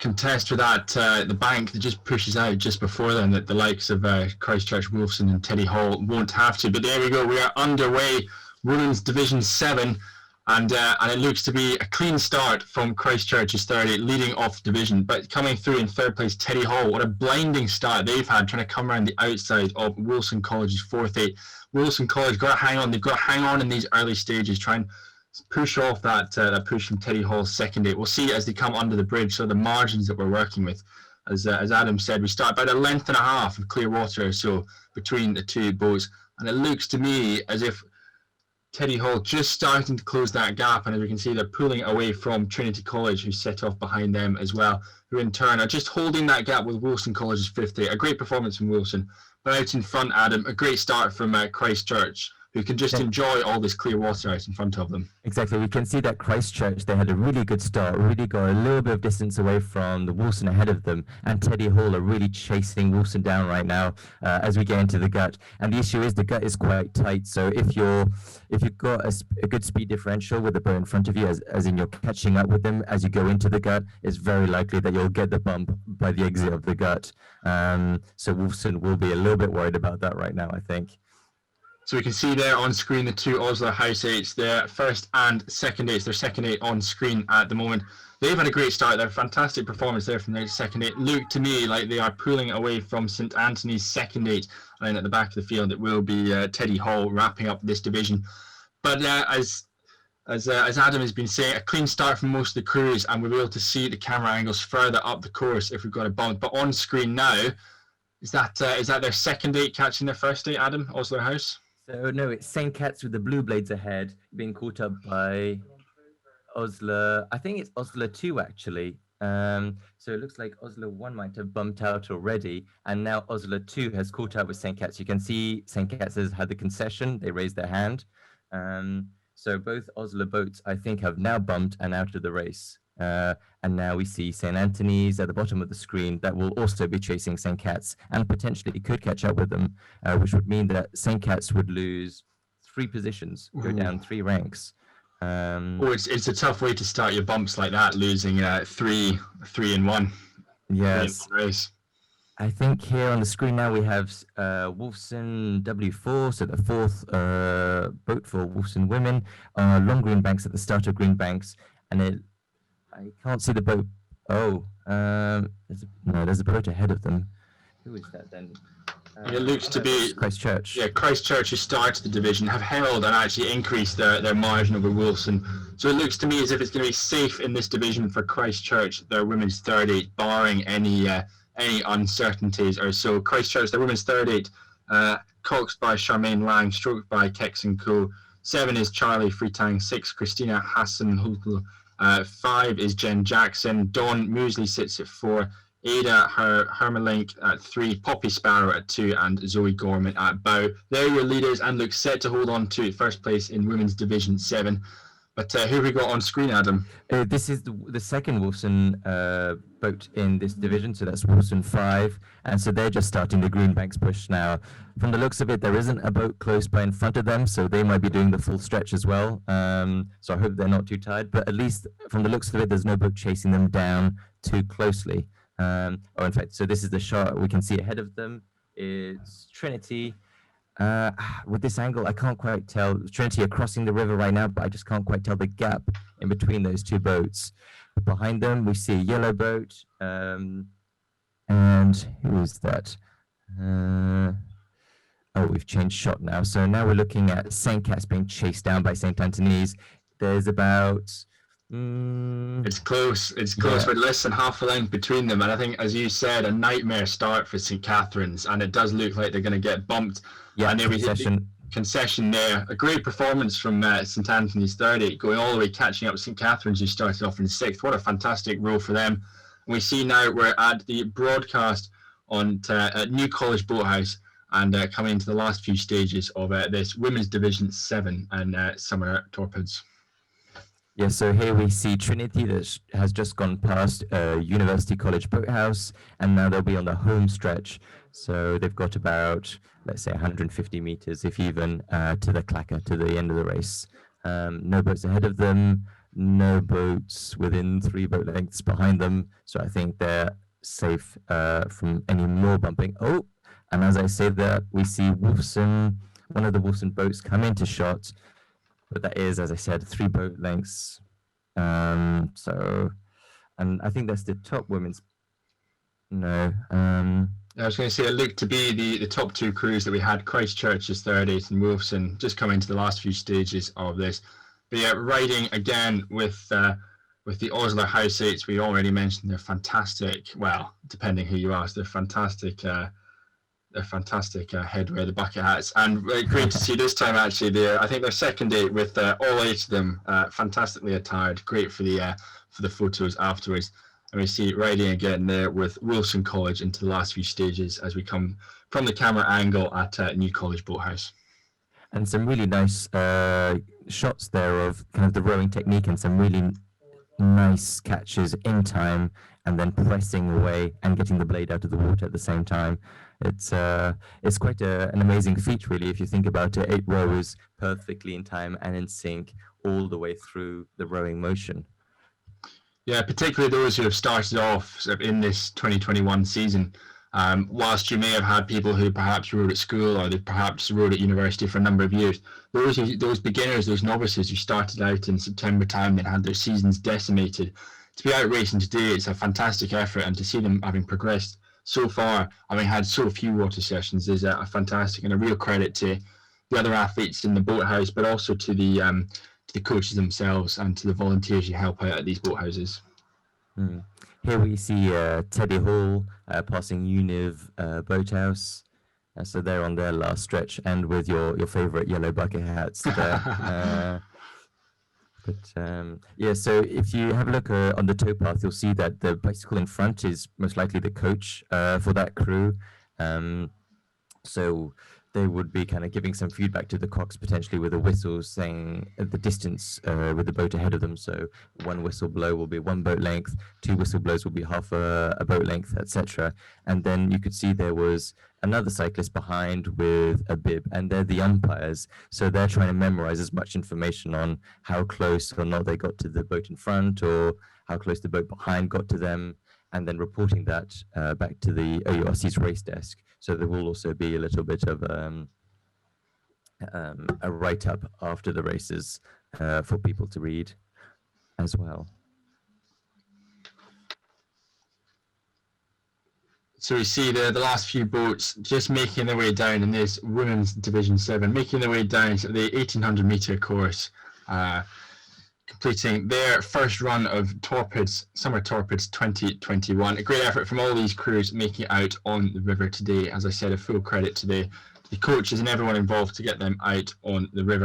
contest with that the bank that just pushes out just before them, that the likes of Christchurch, Wolfson and Teddy Hall won't have to. But there we go, we are underway, Women's Division 7, and it looks to be a clean start from Christchurch's 38, leading off the division, but coming through in third place, Teddy Hall. What a blinding start they've had, trying to come around the outside of Wilson College's 4th-8. Wilson College got to hang on, they've got to hang on in these early stages, try and push off that push from Teddy Hall's 2nd-8. We'll see as they come under the bridge. So the margins that we're working with, as Adam said, we start about a length and a half of clear water or so between the two boats, and it looks to me as if Teddy Hall just starting to close that gap, and as we can see, they're pulling away from Trinity College, who set off behind them as well, who in turn are just holding that gap with Wilson College's 5th-8. A great performance from Wilson, but out in front, Adam, a great start from Christchurch, who can just enjoy all this clear water out in front of them. Exactly. We can see that Christchurch, they had a really good start, really got a little bit of distance away from the Wilson ahead of them, and Teddy Hall are really chasing Wilson down right now as we get into the gut. And the issue is the gut is quite tight, so if you've got a good speed differential with the boat in front of you, as in you're catching up with them as you go into the gut, it's very likely that you'll get the bump by the exit of the gut. So Wilson will be a little bit worried about that right now, I think. So we can see there on screen the two Osler House 8s, their 1st and 2nd-8s, their 2nd-8 on screen at the moment. They've had a great start, their fantastic performance there from their 2nd-8. Look to me like they are pulling away from St Anthony's 2nd-8, and then at the back of the field it will be Teddy Hall wrapping up this division. But as Adam has been saying, a clean start from most of the crews, and we'll be able to see the camera angles further up the course if we've got a bump. But on screen now, is that their 2nd-8 catching their 1st-8, Adam, Osler House? So no, it's St. Cat's with the blue blades ahead, being caught up by Osler. I think it's Osler 2 actually. So it looks like Osler 1 might have bumped out already, and now Osler 2 has caught up with St. Cat's. You can see St. Cat's has had the concession. They raised their hand. So both Osler boats, I think, have now bumped and out of the race. And now we see St. Anthony's at the bottom of the screen that will also be chasing St. Cat's and potentially could catch up with them, which would mean that St. Cat's would lose 3 positions, go down 3 ranks. It's a tough way to start your bumps like that, losing 3 in 1. Yes. Race. I think here on the screen now we have Wolfson W4, so the 4th boat for Wolfson women, long green banks at the start of green banks, and I can't see the boat. Oh, there's a boat ahead of them. Who is that then? It looks to be Christchurch. Yeah, Christchurch, who started the division, have held and actually increased their margin over Wilson. So it looks to me as if it's going to be safe in this division for Christchurch, their women's 3rd-8, barring any uncertainties or so. Christchurch, their women's 3rd-8, coxed by Charmaine Lang, stroked by Kex & Co. 7 is Charlie Freetang, 6 Christina Hassan-Hultel, 5 is Jen Jackson. Dawn Moosley sits at 4. Ada Hermelink at 3. Poppy Sparrow at 2. And Zoe Gorman at bow. They're your leaders and look set to hold on to 1st place in Women's Division 7. But who have we got on screen, Adam? This is the second Wilson boat in this division, so that's Wilson 5. And so they're just starting the green banks push now. From the looks of it, there isn't a boat close by in front of them, so they might be doing the full stretch as well. So I hope they're not too tired, but at least from the looks of it, there's no boat chasing them down too closely. In fact, so this is the shot we can see ahead of them. It's Trinity. With this angle, I can't quite tell. Trinity are crossing the river right now, but I just can't quite tell the gap in between those two boats. Behind them, we see a yellow boat. And who is that? We've changed shot now. So now we're looking at St. Cat's being chased down by St. Anthony's. There's about... It's close, but less than half a length between them. And I think, as you said, a nightmare start for St. Catherine's, and it does look like they're going to get bumped. Yeah, and concession there. A great performance from St. Anthony's 3rd-8, going all the way, catching up with St. Catherine's, who started off in 6th. What a fantastic row for them. And we see now we're at the broadcast on at New College Boathouse, and coming into the last few stages of this Women's Division 7 and Summer Torpedoes. Yeah, so here we see Trinity that has just gone past University College Boathouse, and now they'll be on the home stretch. So they've got about, let's say, 150 meters, if even, to the clacker, to the end of the race. No boats ahead of them. no boats within 3 boat lengths behind them. So I think they're safe from any more bumping. Oh, and as I say that, we see Wolfson, one of the Wolfson boats come into shot, but that is, as I said, 3 boat lengths. So, and I think that's the top women's. No. I was going to say it looked to be the top 2 crews that we had, Christchurch's third, eighth, and Wolfson, just coming to the last few stages of this. But yeah, riding again with the Osler House 8s, we already mentioned they're fantastic. Well, depending who you ask, they're fantastic. Headwear, the bucket hats, and great to see this time actually. I think their second 8 with all 8 of them fantastically attired. Great for the photos afterwards. And we see riding again there with Wilson College into the last few stages as we come from the camera angle at New College Boathouse. And some really nice shots there of kind of the rowing technique and some really nice catches in time and then pressing away and getting the blade out of the water at the same time. It's quite an amazing feat, really, if you think about it. 8 rowers perfectly in time and in sync all the way through the rowing motion. Yeah, particularly those who have started off sort of in this 2021 season. Whilst you may have had people who perhaps rowed at school or they perhaps rowed at university for a number of years, those beginners, those novices who started out in September time that had their seasons decimated, to be out racing today, it's a fantastic effort, and to see them having progressed so far, having had so few water sessions, is a fantastic and a real credit to the other athletes in the boathouse, but also to the coaches themselves and to the volunteers who help out at these boathouses. Here we see Teddy Hall passing Univ Boathouse. So they're on their last stretch, and with your favourite yellow bucket hats there. Yeah, so if you have a look on the towpath, you'll see that the bicycle in front is most likely the coach for that crew. So they would be kind of giving some feedback to the cocks potentially with a whistle saying the distance with the boat ahead of them. So 1 whistle blow will be 1 boat length, 2 whistle blows will be half a boat length, etc. And then you could see there was another cyclist behind with a bib, and they're the umpires. So they're trying to memorize as much information on how close or not they got to the boat in front or how close the boat behind got to them, and then reporting that back to the OURC's race desk. So there will also be a little bit of a write-up after the races for people to read as well. So we see the last few boats just making their way down in this Women's Division 7, making their way down to the 1800 metre course, completing their first run of Torpids, Summer Torpids 2021. A great effort from all these crews making it out on the river today. As I said, a full credit to the coaches and everyone involved to get them out on the river.